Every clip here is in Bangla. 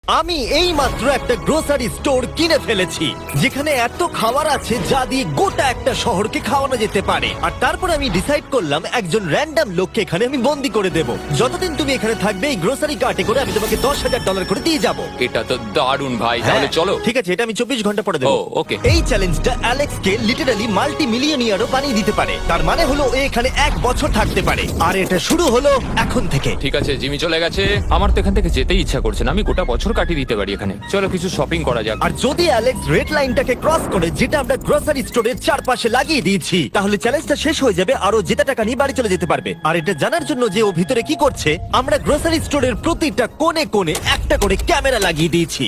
আমি এই মাত্র একটা গ্রোসারি স্টোর কিনে ফেলেছি যেখানে এত খাবার আছে যা দিয়ে গোটা একটা শহরকে খাওয়ানো যেতে পারে। আর তারপর আমি ডিসাইড করলাম একজন র্যান্ডম লোককে এখানে আমি বন্দি করে দেব। যতদিন তুমি এখানে থাকবে এই গ্রোসারি কার্টে করে আমি তোমাকে $10,000 করে দিয়ে যাবো। এটা তো দারুণ ভাই, তাহলে চলো। ঠিক আছে, এটা আমি 24 ঘন্টা পরে দেবো। ও, okay. এই চ্যালেঞ্জটা অ্যালেক্সকে লিটারালি মাল্টি মিলিয়নিয়ারও বানিয়ে দিতে পারে। তার মানে হলো ও এখানে 1 বছর থাকতে পারে। আর এটা শুরু হলো এখন থেকে। ঠিক আছে, জিমি চলে গেছে। আমার তো এখান থেকে যেতেই ইচ্ছা করছে না। আমি গোটা বছর কাটিয়ে দিতে পারি এখানে। চলো কিছু শপিং করা যাক। আর যদি অ্যালেক্স রেড লাইনটাকে ক্রস করে, যেটা আমরা গ্রোসারি স্টোরের চারপাশে লাগিয়ে দিয়েছি, তাহলে চ্যালেঞ্জটা শেষ হয়ে যাবে আর ও জেতা টাকা নিয়ে বাড়ি চলে যেতে পারবে। আর এটা জানার জন্য যে ও ভিতরে কি করছে, আমরা গ্রোসারি স্টোরের প্রতিটা কোণে কোণে একটা করে ক্যামেরা লাগিয়ে দিয়েছি।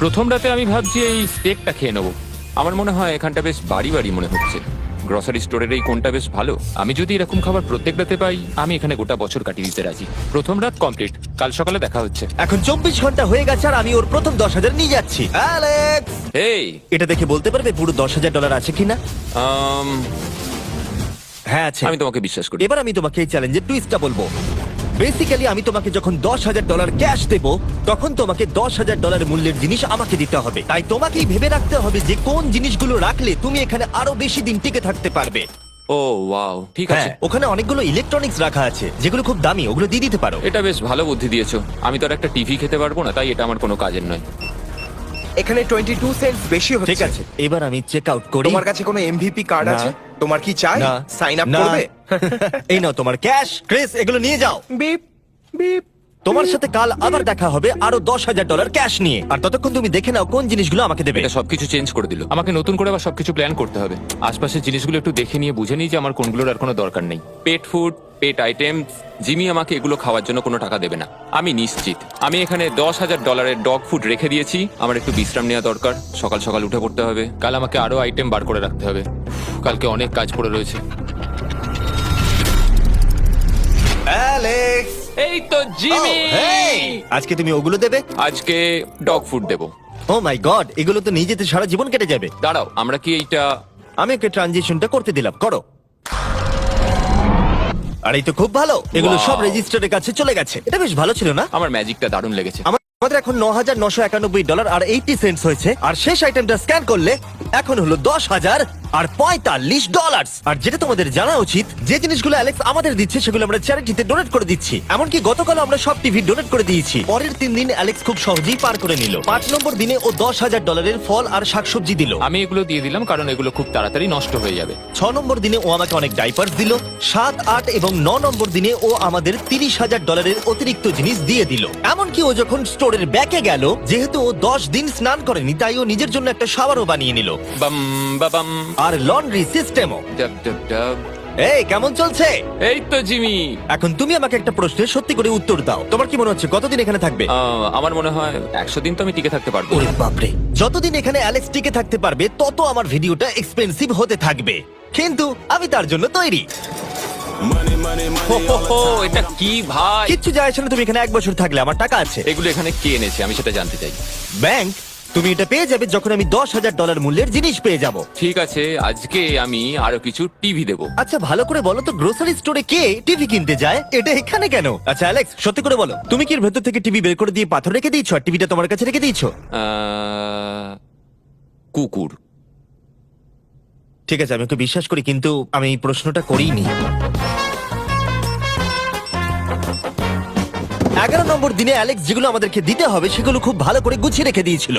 প্রথম রাতে আমি ভাবছি এই স্টেকটা খেয়ে নেবো। আমার মনে হয় এখানটা বেশ বাড়ি বাড়ি মনে হচ্ছে। গ্রসারি স্টোরের এই কোনটা বেশ ভালো। আমি যদি এরকম খাবার প্রত্যেক রাতে পাই, আমি এখানে গোটা বছর কাটিয়ে দিতে রাজি। প্রথম রাত কমপ্লিট, কাল সকালে দেখা হচ্ছে। এখন 24 ঘন্টা হয়ে গেছে আর আমি ওর প্রথম 10,000 নিয়ে যাচ্ছি। অ্যালেক্স, এই এটা দেখে বলতে পারবে পুরো $10,000 আছে কিনা? হ্যাঁ আছে। আমি তোমাকে বিশ্বাস করি। এবার আমি তোমাকে এই চ্যালেঞ্জের টুইস্টটা বলবো। বেসিক্যালি আমি তোমাকে যখন $10,000 ক্যাশ দেব, তখন তোমাকে $10,000 মূল্যের জিনিস আমাকে দিতে হবে। তাই তোমাকেই ভেবে রাখতে হবে যে কোন জিনিসগুলো রাখলে তুমি এখানে আরো বেশি দিন টিকে থাকতে পারবে। ও ওয়াও, ঠিক আছে। হ্যাঁ, ওখানে অনেকগুলো ইলেকট্রনিক্স রাখা আছে যেগুলো খুব দামি, ওগুলো দিয়ে দিতে পারো। এটা বেশ ভালো বুদ্ধি দিয়েছো। আমি তো আর একটা টিভি খেতে পারবো না, তাই এটা আমার কোনো কাজের নয়। এখানে 22 সেন্টস বেশি হচ্ছে। ঠিক আছে, এবার আমি চেক আউট করি। তোমার কাছে কোনো এমভিপি কার্ড না। আছে? তোমার কি চাই? না। সাইন আপ না। করবে? এই নাও তোমার ক্যাশ। ক্রিস, এগুলো নিয়ে যাও। Beep beep. তোমার সাথে কাল আবার দেখা হবে আরো $10,000 ক্যাশ নিয়ে। আর ততক্ষণ তুমি দেখে নাও কোন জিনিসগুলো আমাকে দেবে। এটা সবকিছু চেঞ্জ করে দিল। আমাকে নতুন করে আবার সবকিছু প্ল্যান করতে হবে। আশপাশের জিনিসগুলো একটু দেখে নিয়ে বুঝে নিই যে আমার কোনগুলোর আর কোনো দরকার নেই। পেট ফুড, পেট আইটেম, জিমি আমাকে এগুলো খাওয়ার জন্য কোনো টাকা দেবে না, আমি নিশ্চিত। আমি এখানে $10,000 ডগ ফুড রেখে দিয়েছি। আমার একটু বিশ্রাম নেওয়া দরকার। সকাল সকাল উঠে পড়তে হবে। কাল আমাকে আরো আইটেম বার করে রাখতে হবে। কালকে অনেক কাজ পড়ে রয়েছে। অ্যালেক্স, এই তো জিমি। Oh, hey! আজকে তুমি ওগুলো দেবে? আজকে ডগ ফুড দেবো। ও মাই গড, এগুলো তো নিয়ে যেতে সারা জীবন কেটে যাবে। দাঁড়াও, আমরা কি এইটা আমি ওকে ট্রানজিশনটা করতে দিলাম, করো। আর এই তো খুব ভালো, এগুলো Wow! সব রেজিস্টারের কাছে চলে গেছে। এটা বেশ ভালো ছিল না? আমার ম্যাজিকটা দারুণ লেগেছে। আমাদের এখন $9,991 আর 80 সেন্টস হয়েছে। আর শেষ আইটেমটা স্ক্যান করলে এখন হলো $10,045। আর যেটা তোমাদের জানা উচিত, যে জিনিসগুলো অ্যালেক্স আমাদের দিচ্ছে সেগুলো আমরা চ্যারিটিতে ডোনেট করে দিচ্ছি। এমনকি গতকাল আমরা সব টিভি ডোনেট করে দিয়েছি। পরের 3 দিন অ্যালেক্স খুব সহজেই পার করে নিল। 5 নম্বর দিনে ও $10,000 ফল আর শাকসবজি দিল। আমি এগুলো দিয়ে দিলাম কারণ এগুলো খুব তাড়াতাড়ি নষ্ট হয়ে যাবে। 6 নম্বর দিনে ও আমাকে অনেক ডাইপার্স দিল। 7, 8 এবং 9 নম্বর দিনে ও আমাদের $30,000 অতিরিক্ত জিনিস দিয়ে দিল। এমনকি ও যখন স্টোরের ব্যাকে গেল, যেহেতু ও 10 দিন স্নান করেনি, তাই ও নিজের জন্য একটা শাওয়ারও বানিয়ে নিল। বাম বাবাম। আর লন্ড্রি সিস্টেমও। ডাব ডাব ডাব। এই কেমন চলছে? এই তো জিমি। এখন তুমি আমাকে একটা প্রশ্নের সত্যি করে উত্তর দাও। তোমার কি মনে হচ্ছে কতদিন এখানে থাকবে? আমার মনে হয় 100 দিন তো আমি টিকে থাকতে পারবো। ওরে বাপরে, যতদিন এখানে অ্যালেক্স টিকে থাকতে পারবে তত আমার ভিডিওটা এক্সপেন্সিভ হতে থাকবে। কিন্তু আমি তার জন্য তৈরি। হো, হো, হো, এটা কি ভাই? কিচ্ছু যায় আসে না, তুমি এখানে 1 বছর থাকলে আমার টাকা আছে। এগুলো এখানে কে এনেছে আমি সেটা জানতে চাই। ব্যাংক, তুমি এটা পেয়ে যাবে যখন আমি $10,000 মূল্যের জিনিস পেয়ে যাব। ঠিক আছে, আজকে আমি আরো কিছু টিভি দেবো। আচ্ছা ভালো করে বলো তো, গ্রোসারি স্টোরে কে টিভি কিনতে যায়? এটা এখানে কেন? আচ্ছা অ্যালেক্স, সত্যি করে বলো, তুমি কি এর ভেতর থেকে টিভি বের করে দিয়ে পাথর রেখে দিয়েছো আর টিভিটা তোমার কাছে রেখে দিয়েছো? কুকুর। ঠিক আছে, আমি ওকে বিশ্বাস করি, কিন্তু আমি এই প্রশ্নটা করিনি। 11 নম্বর দিনে অ্যালেক্স যেগুলো আমাদেরকে দিতে হবে সেগুলো খুব ভালো করে গুছিয়ে রেখে দিয়েছিল।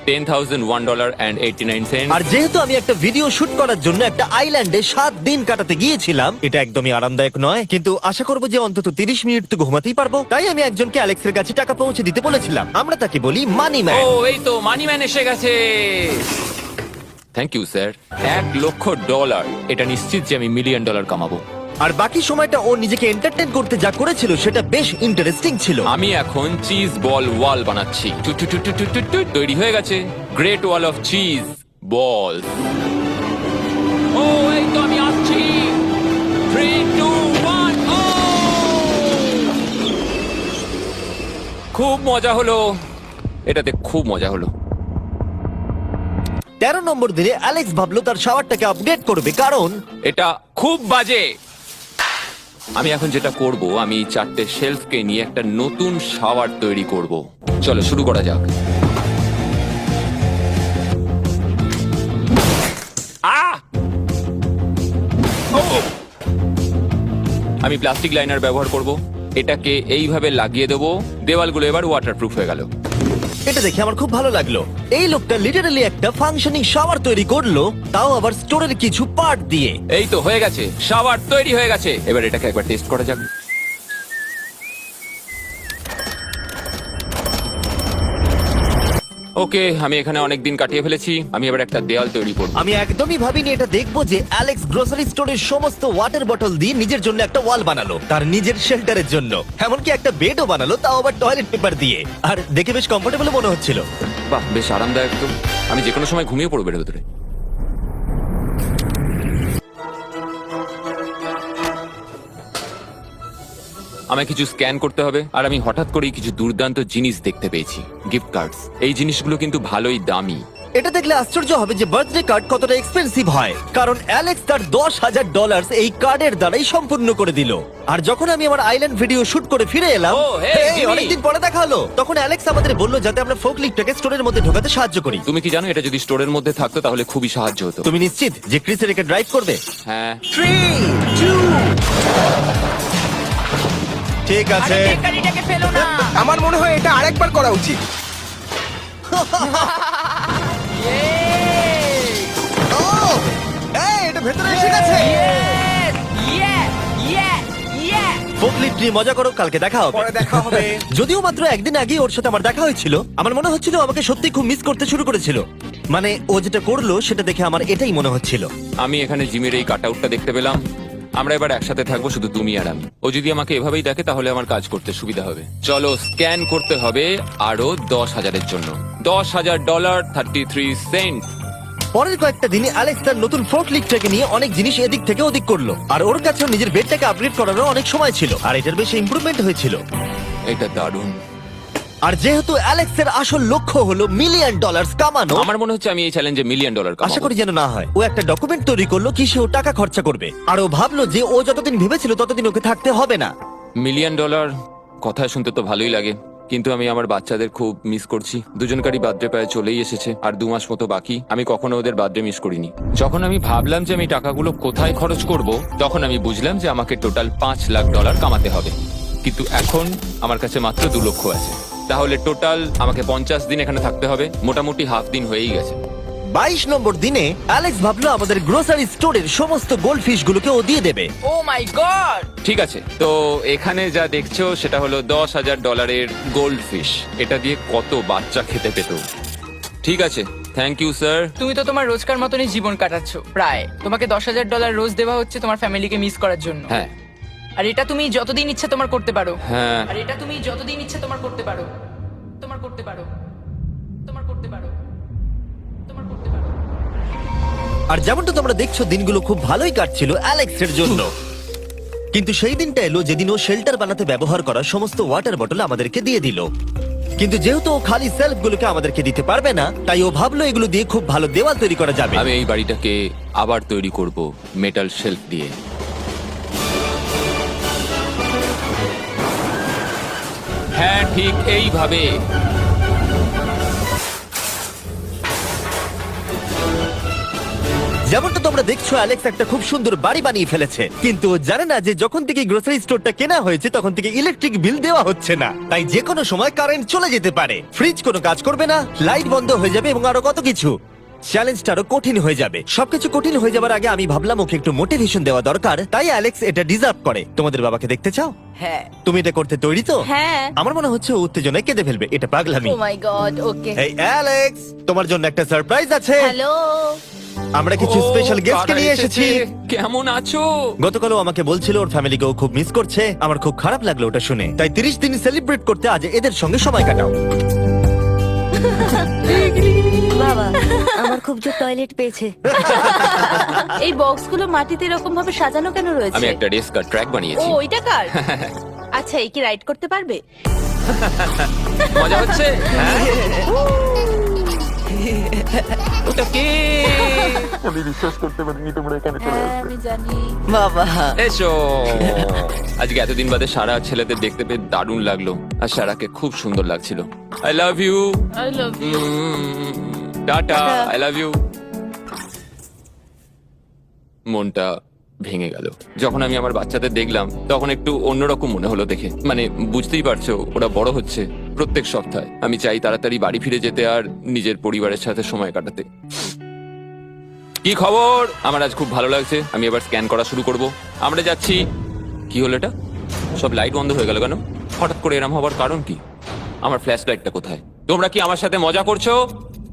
$10,001.89। আর যেহেতু আমি একটা ভিডিও শুট করার জন্য একটা আইল্যান্ডে 7 দিন কাটাতে গিয়েছিলাম, এটা একদমই আরামদায়ক নয়, কিন্তু আশা করবো যে অন্তত 30 মিনিট তো ঘুমাতেই পারবো। তাই আমি একজনকে অ্যালেক্সের কাছে টাকা পৌঁছে দিতে বলেছিলাম। আমরা তাকে বলি মানি ও ম্যান। এই তো মানি ম্যান এসে গেছে। Thank you sir. $1,00,000। এটা নিশ্চিত যে আমি $1 মিলিয়ন কামাবো। আর বাকি সময়টা ও নিজেকে এন্টারটেইন করতে যা করেছিল সেটা বেশ ইন্টারেস্টিং ছিল। আমি এখন চিজ বল ওয়াল বানাচ্ছি। টু টু টু টু টু টু টু, তৈরি হয়ে গেছে great wall of cheese ball. ও এই তো আমি আসছি। 3, 2, 1 ও খুব মজা হলো, এটাতে খুব মজা হলো। 13 নম্বর দিনে অ্যালেক্স ভাবলো তার শাওয়ারটাকে আপডেট করবে, কারণ এটা খুব বাজে। আমি এখন যেটা করব, আমি 4টে শেলফকে নিয়ে একটা নতুন শাওয়ার তৈরি করব। চলো শুরু করা যাক। আহ! আমি প্লাস্টিক লাইনার ব্যবহার করব। এটাকে এইভাবে লাগিয়ে দেবো। দেওয়ালগুলো এবার ওয়াটারপ্রুফ হয়ে গেল। এটা দেখে আমার খুব ভালো লাগলো। এই লোকটা লিটারালি একটা ফাংশনিং শাওয়ার তৈরি করলো, তাও আবার স্টোরের কিছু পার্ট দিয়ে। এই তো হয়ে গেছে, শাওয়ার তৈরি হয়ে গেছে। এবার এটাকে একবার টেস্ট করা যাক। ওকে, আমি এখানে অনেক দিন কাটিয়ে ফেলেছি। আমি এবার একটা দেওয়াল তৈরি করব। আমি একদমই ভাবিনি এটা দেখবো যে অ্যালেক্স গ্রোসারি স্টোরের সমস্ত ওয়াটার বটল দিয়ে নিজের জন্য একটা ওয়াল বানালো, তার নিজের শেল্টারের জন্য। এমনকি একটা বেডও বানালো, তাও আবার টয়লেট পেপার দিয়ে। আর দেখে বেশ কমফোর্টেবল মনে হচ্ছিল। বাহ, বেশ আরামদায়ক তো। আমি যে কোনো সময় ঘুমিয়ে পড়বো এর ভেতরে। আমায় কিছু স্ক্যান করতে হবে, আর আমি হঠাৎ করেই কিছু দুর্দান্ত জিনিস দেখতে পেয়েছি। Gift cards. এই জিনিসগুলো কিন্তু ভালোই দামি। এটা দেখলে আশ্চর্য হবে যে বার্থডে কার্ড কতটা এক্সপেন্সিভ হয়, কারণ অ্যালেক্স তার $10,000 এই কার্ডের দ্বারাই সম্পূর্ণ করে দিল। আর যখন আমি আমার আইল্যান্ড ভিডিও শুট করে ফিরে এলাম, ও, hey, এই, জিমি। অনেকদিন পরে দেখা হলো, তখন অ্যালেক্স আমাদের বললো যাতে আমরা ফোকলিফটটাকে স্টোরের মধ্যে ঢোকাতে সাহায্য করি। তুমি কি জানো এটা যদি স্টোরের মধ্যে থাকতো তাহলে খুবই সাহায্য হতো। তুমি নিশ্চিত যে ক্রিসের একে ড্রাইভ করবে? হ্যাঁ। 3, 2, ঠিক আছে। আমার মনে হয় এটা আরেকবার করা উচিত। ও, এই, এটা ভেতরে এসে গেছে। ফোকলিফট নিয়ে মজা করো, কালকে দেখা হবে। পরে দেখা হবে। যদিও মাত্র একদিন আগে ওর সাথে আমার দেখা হয়েছিল, আমার মনে হচ্ছিল ও আমাকে সত্যি খুব মিস করতে শুরু করেছিল। মানে ও যেটা করলো সেটা দেখে আমার এটাই মনে হচ্ছিল। আমি এখানে জিমির এই কাট আউটটা দেখতে পেলাম। আমরা এবার একসাথে থাকবো, শুধু তুমি আর আমি। ও যদি আমাকে এভাবেই দেখে তাহলে আমার কাজ করতে সুবিধা হবে। চলো স্ক্যান করতে হবে আরো 10,000-এর জন্য। $10,000 33 সেন্ট। পরের কয়েকটা দিনে অ্যালেক্স তার নতুন ফোকলিফটটাকে নিয়ে অনেক জিনিস এদিক থেকে ওদিক করলো, আর ওর কাছেও নিজের বেডটাকে আপগ্রেড করারও অনেক সময় ছিল, আর এটার বেশ ইমপ্রুভমেন্ট হয়েছিল। এটা দারুণ। আর যেহেতু অ্যালেক্সের আসল লক্ষ্য হলো $1 মিলিয়ন কামানো, আমার মনে হচ্ছে আমি এই চ্যালেঞ্জে $1 মিলিয়ন আশা করি যেন না হয়। ও একটা ডকুমেন্ট তৈরি করলো কিসে ও টাকা খরচা করবে, আর ও ভাবলো যে ও যতদিন ভেবেছিল ততদিন ওকে থাকতে হবে না। $1 মিলিয়ন কথা শুনতে তো ভালোই লাগে, কিন্তু আমি আমার বাচ্চাদের খুব মিস করছি। দুজনকারই বার্থডে প্রায় চলেই এসেছে, আর 2 মাস মতো বাকি। আমি কখনো ওদের বার্থডে মিস করিনি। যখন আমি ভাবলাম যে আমি টাকাগুলো কোথায় খরচ করব, তখন আমি বুঝলাম যে আমাকে টোটাল $5 লাখ কামাতে হবে। কিন্তু এখন আমার কাছে মাত্র 2 লক্ষ আছে। তাহলে টোটাল আমাকে 50 দিন এখানে থাকতে হবে। মোটামুটি হাফ দিন হয়েই গেছে। 22 নম্বর দিনে অ্যালেক্স ভাবলো আমাদের গ্রোসারি স্টোরের সমস্ত গোল্ড ফিশ গুলোকে ও দিয়ে দেবে। ও মাই গড! ঠিক আছে, তো এখানে যা দেখছো সেটা হলো $10,000 গোল্ড ফিশ। এটা দিয়ে কত বাচ্চা খেতে পেত। ঠিক আছে, থ্যাংক ইউ স্যার। তুমি তো তোমার রোজকার মতনই জীবন কাটাচ্ছো প্রায়। তোমাকে $10,000 রোজ দেওয়া হচ্ছে তোমার ফ্যামিলিকে মিস করার জন্য। হ্যাঁ আর এটা তুমি যতদিন ইচ্ছা তোমার করতে পারো। হ্যাঁ। আর এটা তুমি যতদিন ইচ্ছা তোমার করতে পারো। তোমার করতে পারো। তোমার করতে পারো। তোমার করতে পারো। আর যেমনটা তোমরা দেখছো দিনগুলো খুব ভালোই কাটছিল অ্যালেক্সের জন্য, কিন্তু সেই দিনটা এলো যেদিন ও শেল্টার বানাতে ব্যবহার করা সমস্ত ওয়াটার বটল আমাদেরকে দিয়ে দিল। কিন্তু যেহেতু ও খালি সেলফগুলোকে আমাদেরকে দিতে পারবে না, তাই ও ভাবলো এগুলো দিয়ে খুব ভালো দেওয়াল তৈরি করা যাবে। আমি এই বাড়িটাকে আবার তৈরি করব মেটাল শেলফ দিয়ে। হ্যাঁ, ঠিক এইভাবে। যেমনটা তোমরা দেখছো অ্যালেক্স একটা খুব সুন্দর বাড়ি বানিয়ে ফেলেছে, কিন্তু ও জানে না যে যখন থেকে গ্রোসারি স্টোরটা কেনা হয়েছে তখন থেকে ইলেকট্রিক বিল দেওয়া হচ্ছে না। তাই যে কোনো সময় কারেন্ট চলে যেতে পারে, ফ্রিজ কোনো কাজ করবে না, লাইট বন্ধ হয়ে যাবে এবং আরো কত কিছু। চ্যালেঞ্জটা আরো কঠিন হয়ে যাবে। সবকিছু কঠিন হয়ে যাবার আগে আমি ভাবলাম ওকে একটু মোটিভেশন দেওয়া দরকার, তাই অ্যালেক্স এটা ডিজার্ভ করে। তোমাদের বাবাকে দেখতে চাও? হ্যাঁ। তুমি এটা করতে তৈরি তো? হ্যাঁ। আমার মনে হচ্ছে ও উত্তেজনায় কেঁদে ফেলবে, এটা পাগলামি। ও মাই গড, ওকে। এই অ্যালেক্স, তোমার জন্য একটা সারপ্রাইজ আছে। হ্যালো। আমরা কিছু ও, স্পেশাল গেস্টকে কারা নিয়ে এসেছি। কেমন আছো? গতকালও আমাকে বলছিল ওর ফ্যামিলিকেও খুব মিস করছে। আমার খুব খারাপ লাগলো ওটা শুনে, তাই 30 দিন সেলিব্রেট করতে আজ এদের সঙ্গে সময় কাটাও। বাবা, আমার খুব জোর টয়লেট পেয়েছে। এই বক্সগুলো মাটিতে এরকম ভাবে সাজানো কেন আমি রয়েছে? একটা রেসকার ট্র্যাক ও, বানিয়েছি। ওইটা কার? আচ্ছা, এই কি রাইড করতে পারবে? মজা হচ্ছে? হ্যাঁ। ওটা কে? হ্যাঁ আমি জানি। বাবা এসো। আজকে এতদিন বাদে সারা ছেলেদের দেখতে পেয়ে দারুণ লাগলো, আর সারাকে খুব সুন্দর লাগছিল। I love you. I love you. টাটা। I love you. মনটা ভেঙে গেল যখন আমি আমার বাচ্চাদের দেখলাম, তখন একটু অন্যরকম মনে হলো দেখে। মানে বুঝতেই পারছো, ওরা বড় হচ্ছে প্রত্যেক সপ্তাহে। আমি চাই তাড়াতাড়ি বাড়ি ফিরে যেতে আর নিজের পরিবারের সাথে সময় কাটাতে। কি খবর? আমার আজ খুব ভালো লাগছে। আমি এবার স্ক্যান করা শুরু করব। আমরা যাচ্ছি। কি হলো এটা? সব লাইট বন্ধ হয়ে গেল কেন? হঠাৎ করে এরম হবার কারণ কি? আমার ফ্ল্যাশ লাইটটা কোথায়? তোমরা কি আমার সাথে মজা করছো?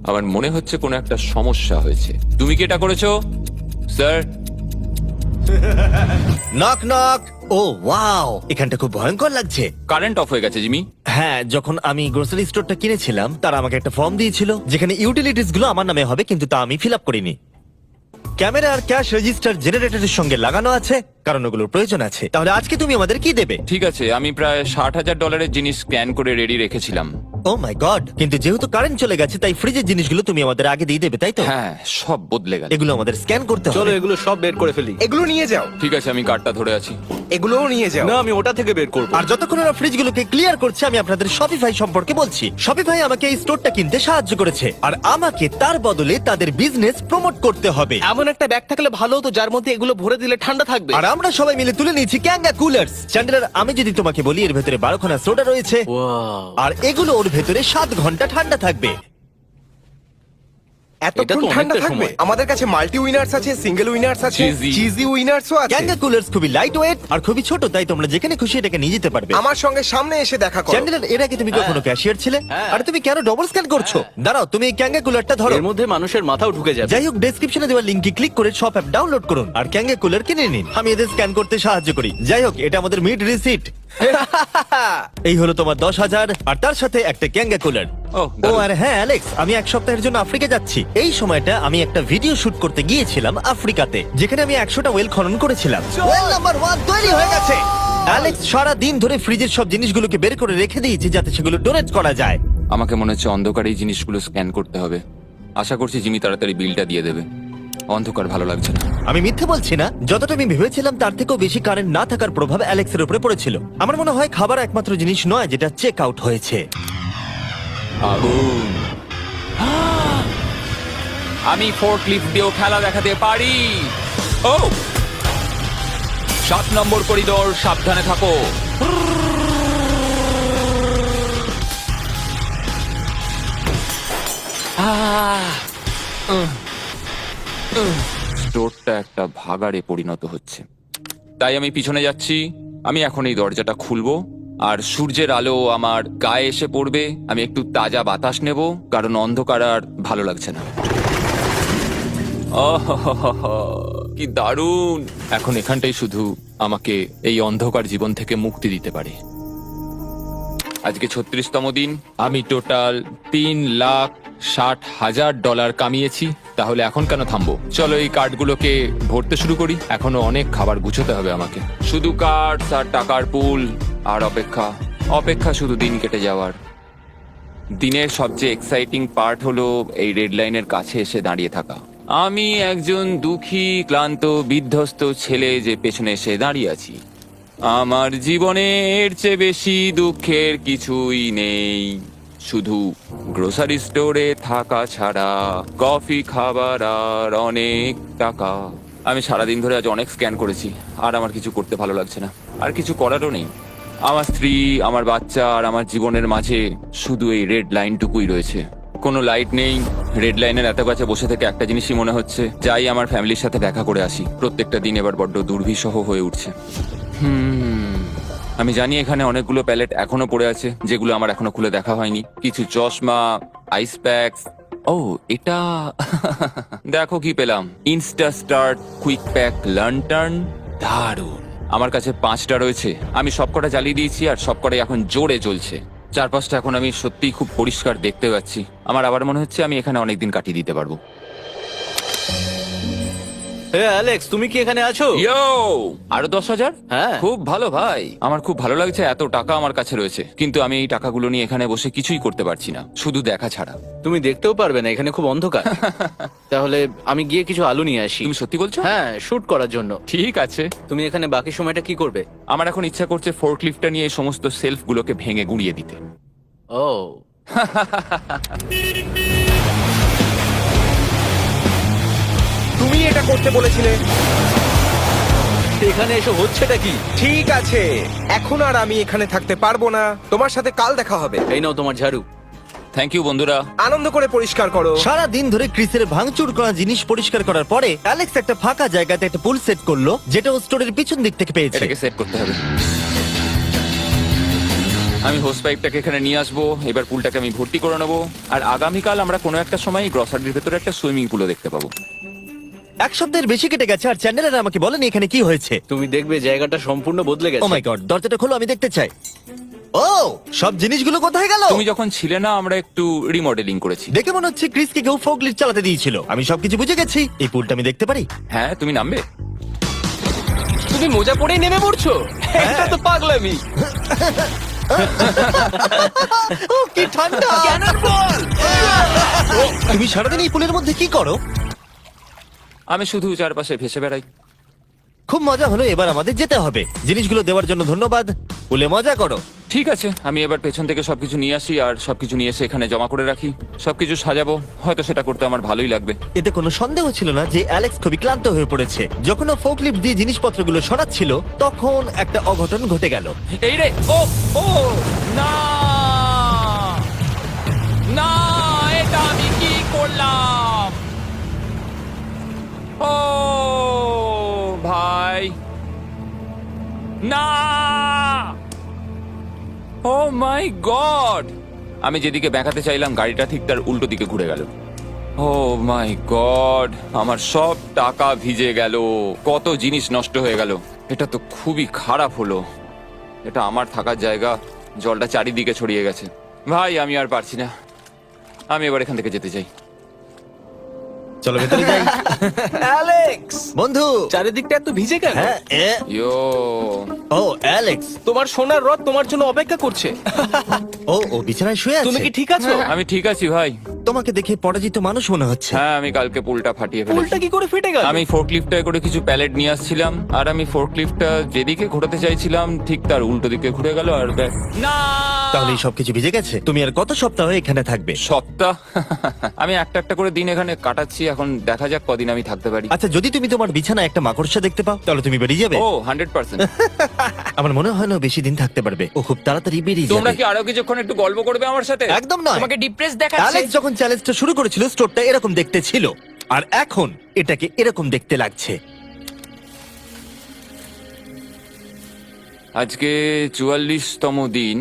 আমার মনে হচ্ছে কোনো একটা সমস্যা হয়েছে। তুমি কি এটা করেছো, স্যার? Knock knock. ও ওয়াও, এখানটা খুব ভয়ঙ্কর লাগছে। কারেন্ট অফ হয়ে গেছে জিমি। হ্যাঁ, যখন আমি গ্রোসারি স্টোরটা কিনেছিলাম তারা আমাকে একটা ফর্ম দিয়েছিল যেখানে ইউটিলিটিস গুলো আমার নামে হবে, কিন্তু তা আমি ফিল আপ করিনি। ক্যামেরা আর ক্যাশ রেজিস্টার জেনারেটরের সঙ্গে লাগানো আছে, কারণ ওগুলোর প্রয়োজন আছে। তাহলে আজকে তুমি আমাদের কি দেবে? ঠিক আছে, আমি প্রায় $60,000 জিনিস স্ক্যান করে রেডি রেখেছিলাম। ও মাই গড, কিন্তু যেহেতু কারেন্ট চলে গেছে তাই ফ্রিজের জিনিসগুলো তুমি আমাদের আগে দিয়ে দেবে, তাই তো? হ্যাঁ, সব বদলে গেল। এগুলো আমাদের স্ক্যান করতে চলো হবে। এগুলো সব বের করে ফেলি। এগুলো নিয়ে যাও, ঠিক আছে, আমি কার্ডটা ধরে আছি। এগুলোও নিয়ে যাও। না, আমি ওটা থেকে বের করবো। আর যতক্ষণ ওরা ফ্রিজগুলোকে ক্লিয়ার করছে, আমি আপনাদের শপিফাই সম্পর্কে বলছি। শপিফাই আমাকে এই স্টোরটা কিনতে সাহায্য করেছে, আর আমাকে তার বদলে তাদের বিজনেস প্রমোট করতে হবে। এমন একটা ব্যাগ থাকলে ভালো হতো যার মধ্যে এগুলো ভরে দিলে ঠান্ডা থাকবে। আর আমরা সবাই মিলে তুলে নিয়েছি ক্যাঙ্গা কুলার্স। চ্যান্ডেলার, আমি যদি তোমাকে বলি এর ভেতরে 12খানা সোডা রয়েছে, Wow! আর এগুলো ওর ভেতরে 7 ঘন্টা ঠান্ডা থাকবে। এতক্ষণ এটা তো ঠান্ডা অনেকটা থাকবে? সময়। আমাদের কাছে মাল্টি উইনার্স আছে, সিঙ্গেল উইনার্স আছে, Cheesy। চিজি উইনার্সও আছে। ক্যাঙ্গা কুলার্স খুবই লাইট ওয়েট আর খুবই ছোট, তাই তোমরা যেখানে খুশি এটাকে নিয়ে যেতে পারবে। আমার সঙ্গে সামনে এসে দেখা করো। চ্যান্ডেলার, এর আগে তুমি কখনো ক্যাশিয়ার ছিলে? হ্যাঁ। আর তুমি কেন ডবল স্ক্যান করছো? দাঁড়াও, তুমি এই ক্যাঙ্গা কুলারটা ধরো। এর মধ্যে মানুষের মাথাও ঢুকে যাবে। যাই হোক, ডেসক্রিপশনে দেওয়া লিংকে ক্লিক করে শপ অ্যাপ ডাউনলোড করুন আর ক্যাঙ্গা কুলার কিনে নিন। আমি এদের স্ক্যান করতে সাহায্য করি। যাই হোক, এটা আমাদের মিড রিসিট। এই হলো তোমার 10,000 আর তার সাথে একটা ক্যাঙ্গা কুলার। ও, ও দারুণ। আর হ্যাঁ অ্যালেক্স, আমি এক সপ্তাহের জন্য আফ্রিকা যাচ্ছি। এই সময়টা আমি একটা ভিডিও শুট করতে গিয়েছিলাম আফ্রিকাতে, যেখানে আমি 100টা ওয়েল খনন করেছিলাম। ওয়েল নাম্বার 1 তৈরি হয়ে গেছে। অ্যালেক্স সারা দিন ধরে ফ্রিজের সব জিনিসগুলোকে বের করে রেখে দিয়েছে যাতে সেগুলো ডোনেট করা যায়। আমাকে মনে হচ্ছে অন্ধকারে এই জিনিসগুলো স্ক্যান করতে হবে। আশা করছি জিমি তাড়াতাড়ি বিলটা দিয়ে দেবে। অন্ধকার ভালো লাগছে না। আমি মিথ্যে বলছি না, যতটা আমি ভেবেছিলাম তার থেকেও বেশি কারেন্ট না থাকার প্রভাব অ্যালেক্সের উপরে পড়েছিল। আমার মনে হয় খাবার একমাত্র জিনিস নয় যেটা চেক আউট হয়েছে। আগুন। আমি ফোর্কলিফট দিয়েও খেলা দেখাতে পারি। ও, 7 নম্বর করিডোর, সাবধানে থাকো। স্টোরটা একটা ভাগাড়ে পরিণত হচ্ছে, তাই আমি পিছনে যাচ্ছি। আমি এখন এই দরজাটা খুলবো আর সূর্যের আলো আমার গায়ে এসে পড়বে। আমি একটু তাজা বাতাস নেব, কারণ অন্ধকার আর ভালো লাগছে না। আহাহাহা, কি দারুণ! এখন এখানটাই শুধু আমাকে এই অন্ধকার জীবন থেকে মুক্তি দিতে পারে। আজকে 36তম দিন। আমি টোটাল $3,60,000 কামিয়েছি। তাহলে এখন কেন থামবো? চলো এই কার্ডগুলোকে ভরতে শুরু করি। এখনো অনেক খাবার গুছোতে হবে আমাকে। শুধু কার্ড আর টাকার পুল আর অপেক্ষা, অপেক্ষা, শুধু দিন কেটে যাওয়ার। দিনের সবচেয়ে এক্সাইটিং পার্ট হলো এই রেড লাইনের কাছে এসে দাঁড়িয়ে থাকা। আমি একজন দুঃখী, ক্লান্ত, বিধ্বস্ত ছেলে যে পেছনে এসে দাঁড়িয়ে আছি। আমার জীবনে এর চেয়ে বেশি দুঃখের কিছুই নেই, শুধু গ্রোসারি স্টোরে থাকা ছাড়া, কফি খাবার আর অনেক টাকা। আমি সারাদিন ধরে আজ অনেক স্ক্যান করেছি, আর আমার কিছু করতে ভালো লাগছে না, আর কিছু করারও নেই। আমার স্ত্রী, আমার বাচ্চা আর আমার জীবনের মাঝে শুধু এই রেড লাইনটুকুই রয়েছে। কোনো লাইট নেই। রেড লাইনের এত কাছে বসে থেকে একটা জিনিসই মনে হচ্ছে, যাই আমার ফ্যামিলির সাথে দেখা করে আসি। প্রত্যেকটা দিন এবার বড্ড দুর্বিষহ হয়ে উঠছে। আমি জানি এখানে অনেকগুলো প্যালেট এখনো পড়ে আছে যেগুলো আমার এখনো খুলে দেখা হয়নি। কিছু চশমা, আইস প্যাকস। ও, এটা দেখো কি পেলাম, ইনস্টা স্টার্ট কুইক প্যাক লান্টার্ন। দারুণ। আমার কাছে 5টা রয়েছে। আমি সবকটা জ্বালিয়ে দিয়েছি আর সবকটাই এখন জোরে জ্বলছে। চারপাশটা এখন আমি সত্যিই খুব পরিষ্কার দেখতে পাচ্ছি। আমার আবার মনে হচ্ছে আমি এখানে অনেকদিন কাটিয়ে দিতে পারবো। অ্যালেক্স, তুমি কি এখানে আছো? ইয়ো, আরো 10,000? হ্যাঁ। খুব ভালো ভাই, আমার খুব ভালো লাগছে এত টাকা আমার কাছে রয়েছে, কিন্তু আমি এই টাকাগুলো নিয়ে এখানে বসে কিছুই করতে পারছি না, শুধু দেখা ছাড়া। তুমি দেখতেও পারবে না, এখানে খুব অন্ধকার। তাহলে আমি গিয়ে কিছু আলু নিয়ে আসি। তুমি সত্যি বলছো? হ্যাঁ, শুট করার জন্য। ঠিক আছে। তুমি এখানে বাকি সময়টা কি করবে? আমার এখন ইচ্ছা করছে ফোর্কলিফটটা নিয়ে এই সমস্ত সেলফ গুলোকে ভেঙে গুঁড়িয়ে দিতে। ও, তুমি এটা করতে বলেছিলে। এখানে এসে হচ্ছেটা কি? ঠিক আছে, এখন আর আমি এখানে থাকতে পারবো না। তোমার সাথে কাল দেখা হবে। এই নাও তোমার ঝাড়ু। থ্যাংক ইউ বন্ধুরা। আনন্দ করে পরিষ্কার করো। সারা দিন ধরে ক্রিসের ভাঙচুর করা জিনিস পরিষ্কার করার পরে অ্যালেক্স একটা ফাঁকা জায়গাতে একটা পুল সেট করলো, যেটা ও স্টোরের পিছন দিক থেকে পেয়েছে। এটাকে সেট করতে হবে। আমি হোস পাইপটাকে এখানে নিয়ে আসবো, এবার পুলটাকে আমি ভর্তি করে নেবো, আর আগামীকাল আমরা কোনো একটা সময় গ্রসারির ভেতরে একটা সুইমিং পুলও দেখতে পাবো। এক সপ্তাহের বেশি কেটে গেছে আর চ্যান্ডেলার আমাকে বলেনি এখানে কি হয়েছে। তুমি দেখবে জায়গাটা সম্পূর্ণ বদলে ও গেছে। মাই গড, দরজাটা খোলো, আমি দেখতে চাই। ও, সব জিনিসগুলো কোথায় গেল? তুমি যখন ছিলে না, আমরা একটু রিমডেলিং করেছি। দেখে মনে হচ্ছে ক্রিসকে কেউ ফোকলিফট চালাতে দিয়েছিল। আমি সবকিছু বুঝে গেছি। এই পুলটা আমি দেখতে পারি? হ্যাঁ, তুমি নামবে। তুমি মোজা পরেই নেমে পড়ছো? এটা তো পাগলামি। ও কি ঠান্ডা! তুমি সারাদিন এই পুলের মধ্যে কি করো? আমি শুধু চারপাশে ভেসে বেড়াই। খুব মজা হলো, এবার আমাদের যেতে হবে। জিনিসগুলো দেওয়ার জন্য ধন্যবাদ। পুলে মজা করো। ঠিক আছে, আমি এবার পেছন থেকে সবকিছু নিয়ে আসি আর সবকিছু নিয়ে এসে এখানে জমা করে রাখি, সবকিছু সাজাবো। হয়তো সেটা করতে আমার ভালোই লাগবে। এতে কোনো সন্দেহ ছিল না যে অ্যালেক্স খুবই ক্লান্ত হয়ে পড়েছে। যখন ও ফোকলিফট দিয়ে জিনিসপত্রগুলো সরাচ্ছিল, তখন একটা অঘটন ঘটে গেল। এই রে, ও ও না না, এটা আমি কি করলাম? ও ভাই, না! ও মাই গড! আমি যেদিকে বেঁকাতে চাইলাম গাড়িটা ঠিক তার উল্টো দিকে ঘুরে গেল। ও মাই গড, আমার সব টাকা ভিজে গেল, কত জিনিস নষ্ট হয়ে গেল। এটা তো খুবই খারাপ হলো। এটা আমার থাকার জায়গা, জলটা চারিদিকে ছড়িয়ে গেছে। ভাই, আমি আর পারছি না, আমি এবার এখান থেকে যেতে চাই। চলো ভেতরে যাই। অ্যালেক্স, বন্ধু। চারিদিকটা এত ভিজে কেন? হ্যাঁ, ইয়ো, ও অ্যালেক্স। তোমার সোনার রথ তোমার জন্য অপেক্ষা করছে। ও বিছানায় শুয়ে আছে। তুমি কি ঠিক আছো? আমি ঠিক আছি ভাই। তোমাকে দেখে পরাজিত মানুষ মনে হচ্ছে। হ্যাঁ, আমি কালকে পুলটা ফাটিয়ে ফেলেছি। উল্টা কি করে ফেটে গেল? আমি ফোর্কলিফটে করে কিছু প্যালেট নিয়ে আসছিলাম, আর আমি ফোর্কলিফটটা যেদিকে ঘোরাতে চাইছিলাম ঠিক তার উল্টো দিকে ঘুরে গেল। আর না, তাহলে এই সবকিছু ভিজে গেছে। তুমি আর কত সপ্তাহ এখানে থাকবে? সপ্তাহ? আমি একটা একটা করে দিন এখানে কাটাচ্ছি, এখন দেখা যাক কদিন আমি থাকতে পারি। আচ্ছা, যদি তুমি তোমার বিছানায় একটা মাকড়সা দেখতে পাও, তাহলে তুমি বেরিয়ে যাবে? ও 100%। আমার মনে হয় না ও বেশি দিন থাকতে পারবে। ও খুব তাড়াতাড়ি বেরিয়ে তোমরা যাবে। কি আরো কিছুক্ষণ একটু গল্প করবে আমার সাথে? একদম নয়। তোমাকে ডিপ্রেস দেখাচ্ছে। অ্যালেক্স যখন চ্যালেঞ্জটা শুরু করেছিল, স্টোরটা এরকম দেখতে ছিল, আর এখন এটাকে এরকম দেখতে লাগছে। আজকে 44তম দিন।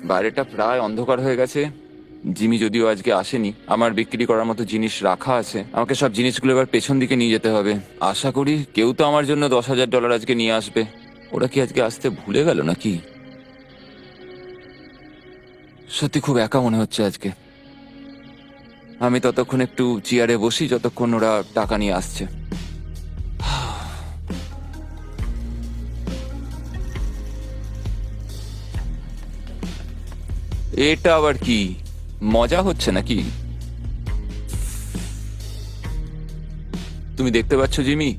বাইরেটা প্রায় অন্ধকার হয়ে গেছে। জিমি যদিও আজকে আসেনি, আমার বিক্রি করার মতো জিনিস রাখা আছে। আমাকে সব জিনিসগুলো এবার পেছন দিকে নিয়ে যেতে হবে। আশা করি কেউ তো আমার জন্য $10,000 আজকে নিয়ে আসবে। ওরা কি আজকে আসতে ভুলে গেল নাকি? সত্যি খুব একা মনে হচ্ছে আজকে। আমি ততক্ষণ একটু চেয়ারে বসি যতক্ষণ ওরা টাকা নিয়ে আসছে। এটা আবার কি মজা হচ্ছে নাকি? তুমি দেখতে পাচ্ছ জিমি,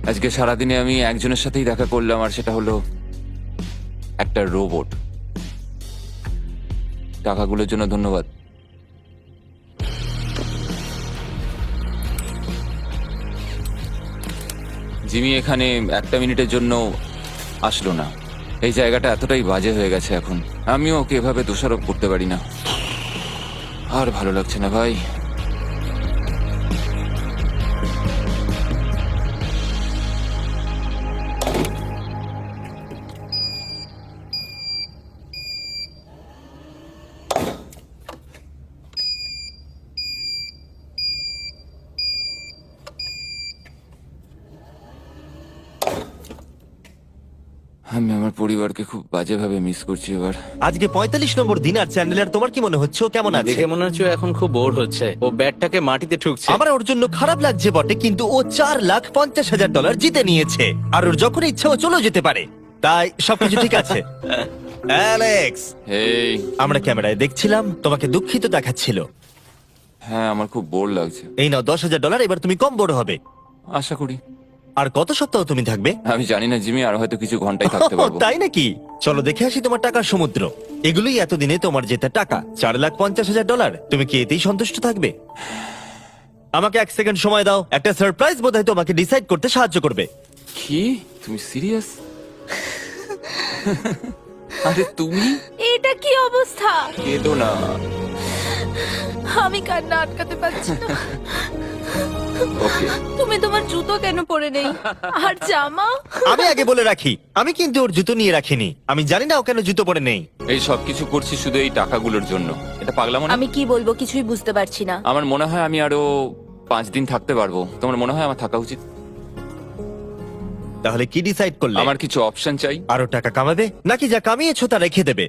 আজকে সারাদিনে আমি একজনের সাথেই দেখা করলাম, আর সেটা হলো একটা রোবট। টাকাগুলোর জন্য ধন্যবাদ। জিমি এখানে একটা মিনিটের জন্য আসলো না। এই জায়গাটা এতটাই বাজে হয়ে গেছে এখন, আমিও ওকে এভাবে দোষারোপ করতে পারি না। আর ভালো লাগছে না ভাই। আমি আমার পরিবারকে খুব বাজেভাবে মিস করছি এবার। আজকে 45 নম্বর দিন আর চ্যান্ডেলার, তোমার কি মনে হচ্ছে ও কেমন আছে? দেখে মনে হচ্ছে ও এখন খুব বোর হচ্ছে, ও ব্যাটটাকে মাটিতে ঠুকছে। আমার ওর জন্য খারাপ লাগছে বটে, কিন্তু ও $4,50,000 জিতে নিয়েছে আর ওর যখন ইচ্ছা ও চলেও যেতে পারে, তাই সবকিছু ঠিক আছে। অ্যালেক্স, এই আমরা ক্যামেরায় দেখছিলাম, তোমাকে দুঃখিত দেখাচ্ছিল। হ্যাঁ, আমার খুব বোর লাগছে। এই নাও $10,000, এবার তুমি কম বড় হবে। আশা করি। আর কত সপ্তাহ তুমি থাকবে? আমি জানি না জিমি, আর হয়তো কিছু ঘন্টাই থাকতে পারবো। তাই নাকি? চলো দেখে আসি তোমার টাকার সমুদ্র। এগুলোই এতদিনে তোমার জেতা টাকা, $4,50,000। তুমি কি এতেই সন্তুষ্ট থাকবে? আমাকে 1 সেকেন্ড সময় দাও, একটা সারপ্রাইজ বোধহয় তোমাকে ডিসাইড করতে সাহায্য করবে। কি, তুমি সিরিয়াস? আরে তুমি এটা কি অবস্থা? কেঁদো না। আমি কান্না আটকাতে পারছি না। ওকে, তুমি তোমার জুতো কেন পরে নেই? আর জামা? আমি আগে বলে রাখি, আমি কিন্তু ওর জুতো নিয়ে রাখিনি। আমি জানি না ও কেন জুতো পরে নেই। এই সব কিছু করছি শুধু এই টাকাগুলোর জন্য। এটা পাগলামো না? আমি কি বলবো কিছুই বুঝতে পারছি না। আমার মনে হয় আমি আরো 5 দিন থাকতে পারবো। তোমার মনে হয় আমার থাকা উচিত? তাহলে কি ডিসাইড করলে? আমার কিছু অপশন চাই। আরো টাকা কামাবে নাকি যা কামিয়েছো তা রেখে দেবে?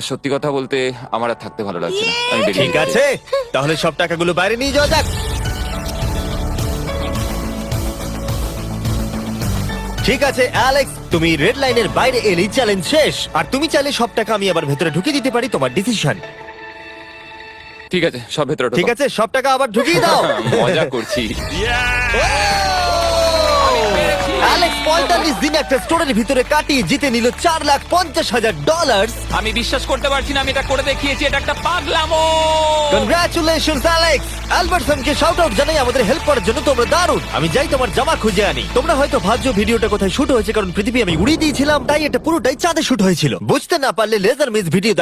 সত্যি কথা বলতে আমার আর থাকতে ভালো লাগছে না। আমি বেরিয়ে ঠিক যেতে চাই। আছে, তাহলে সব টাকাগুলো বাইরে নিয়ে যাওয়া যাক। ঠিক আছে অ্যালেক্স, তুমি রেড লাইনের বাইরে এলেই চ্যালেঞ্জ শেষ। আর তুমি চাইলে সব টাকা আমি আবার ভেতরে ঢুকিয়ে দিতে পারি, তোমার ডিসিশন। ঠিক আছে, সব ভেতরে ঢোকাও। ঠিক আছে, সব টাকা আবার ঢুকিয়ে দাও। মজা করছি। অ্যালেক্স 45 দিন একটা স্টোরের ভিতরে কাটিয়ে জিতে নিল $4,50,000। আমি বিশ্বাস করতে পারছি না আমি এটা করে দেখিয়েছি। এটা একটা পাগলামো। Congratulations Alex. অ্যালবার্টসনকে শাউট আউট জানাই আমাদের হেল্প করার জন্য, তোমরা দারুণ। আমি যাই তোমার জামা খুঁজে আনি। তোমরা হয়তো ভাবছো ভিডিওটা কোথায় শুট হয়েছে, কারণ পৃথিবী আমি উড়িয়ে দিয়েছিলাম, তাই এটা পুরোটাই চাঁদে শুট হয়েছিল। বুঝতে না পারলে লেজার মিস ভিডিও